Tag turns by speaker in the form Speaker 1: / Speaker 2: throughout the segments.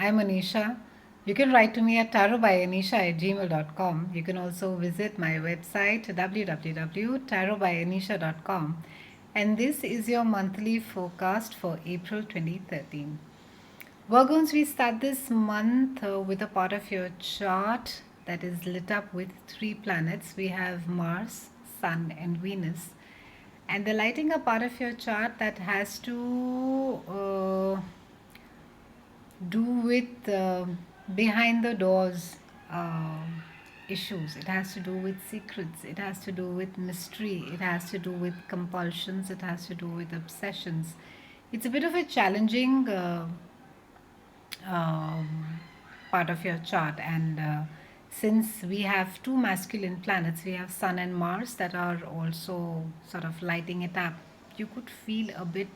Speaker 1: I'm Anisha. You can write to me at tarotbyanisha@gmail.com. You can also visit my website www.tarotbyanisha.com. And this is your monthly forecast for April 2013. Virgons, we start this month with a part of your chart that is lit up with three planets. We have Mars, Sun, and Venus. And the lighting a part of your chart that has to do with behind the doors issues. It has to do with secrets. It has to do with mystery. It has to do with compulsions. It has to do with obsessions. It's a bit of a challenging um, part of your chart, and since we have two masculine planets, we have Sun and Mars that are also sort of lighting it up, you could feel a bit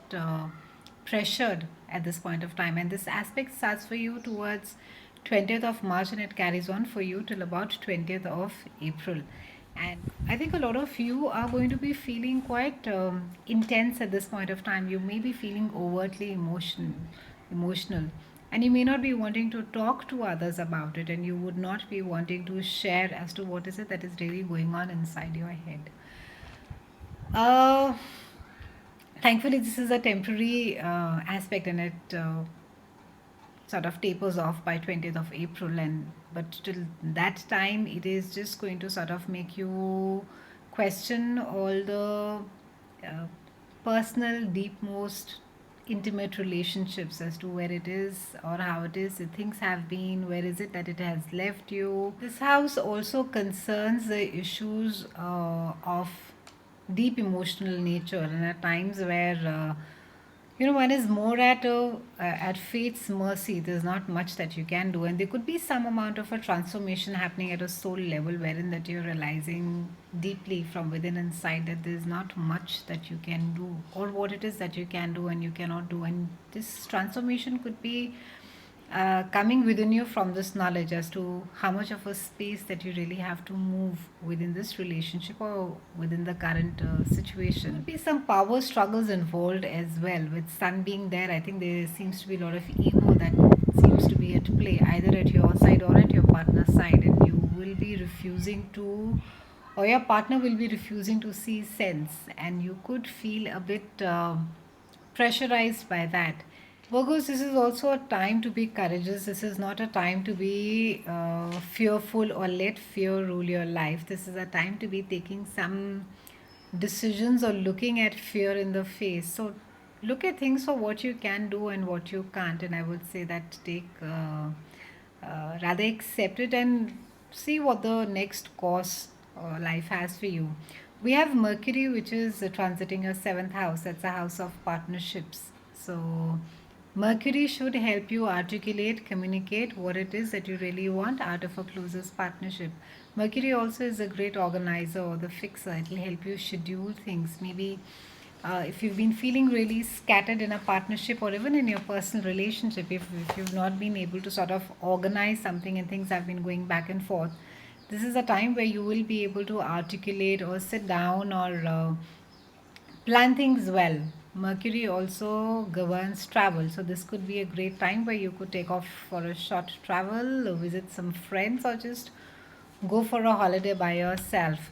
Speaker 1: pressured at this point of time, and this aspect starts for you towards 20th of March and it carries on for you till about 20th of April. And I think a lot of you are going to be feeling quite intense at this point of time. You may be feeling overtly emotional, and you may not be wanting to talk to others about it, and you would not be wanting to share as to what is it that is really going on inside your head. Uh, Thankfully, this is a temporary aspect, and it sort of tapers off by 20th of April, and but till that time it is just going to sort of make you question all the uh, personal, deep-most intimate relationships as to where it is or how it is, the things have been, where is it that it has left you. This house also concerns the issues of deep emotional nature, and at times where one is more at fate's mercy. There's not much that you can do, and there could be some amount of a transformation happening at a soul level, wherein that you're realizing deeply from within inside that there's not much that you can do, or what it is that you can do and you cannot do, and this transformation could be coming within you from this knowledge as to how much of a space that you really have to move within this relationship or within the current situation. There be some power struggles involved as well. With Sun being there, I think there seems to be a lot of ego that seems to be at play either at your side or at your partner's side, and you will be refusing to, or your partner will be refusing to see sense, and you could feel a bit pressurized by that. Virgos, this is also a time to be courageous. This is not a time to be fearful or let fear rule your life. This is a time to be taking some decisions or looking at fear in the face. So, look at things for what you can do and what you can't. And I would say that rather accept it and see what the next course life has for you. We have Mercury, which is transiting your seventh house. That's a house of partnerships. So, Mercury should help you articulate, communicate what it is that you really want out of a closest partnership. Mercury also is a great organizer or the fixer. It will help you schedule things. Maybe if you've been feeling really scattered in a partnership or even in your personal relationship, if you've not been able to sort of organize something and things have been going back and forth, this is a time where you will be able to articulate or sit down or plan things well. Mercury also governs travel, so this could be a great time where you could take off for a short travel, visit some friends, or just go for a holiday by yourself.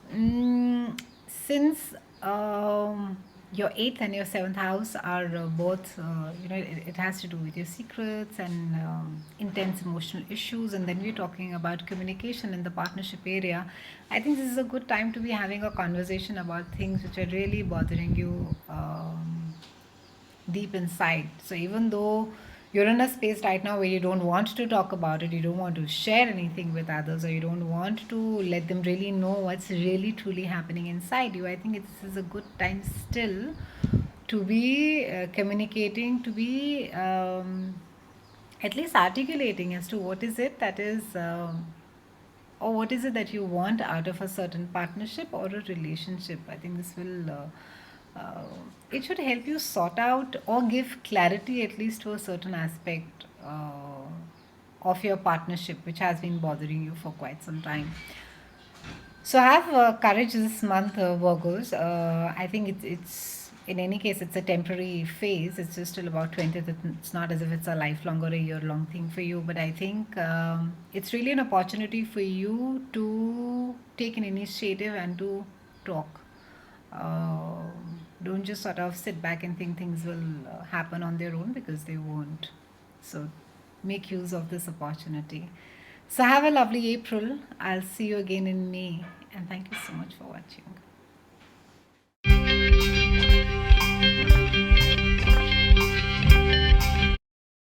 Speaker 1: Since your eighth and your seventh house are both, it has to do with your secrets and intense emotional issues, and then we're talking about communication in the partnership area. I think this is a good time to be having a conversation about things which are really bothering you. Deep inside. So even though you're in a space right now where you don't want to talk about it, you don't want to share anything with others, or you don't want to let them really know what's really truly happening inside you, I think this is a good time still to be communicating, to be at least articulating as to what is it that is. Or what is it that you want out of a certain partnership or a relationship. I think this will it should help you sort out or give clarity at least to a certain aspect of your partnership which has been bothering you for quite some time. So have courage this month, Virgos. I think it's in any case, it's a temporary phase. It's just till about 20th. It's not as if it's a lifelong or a year long thing for you. But I think it's really an opportunity for you to take an initiative and to talk. Don't just sort of sit back and think things will happen on their own, because they won't. So make use of this opportunity. So have a lovely April. I'll see you again in May. And thank you so much for watching.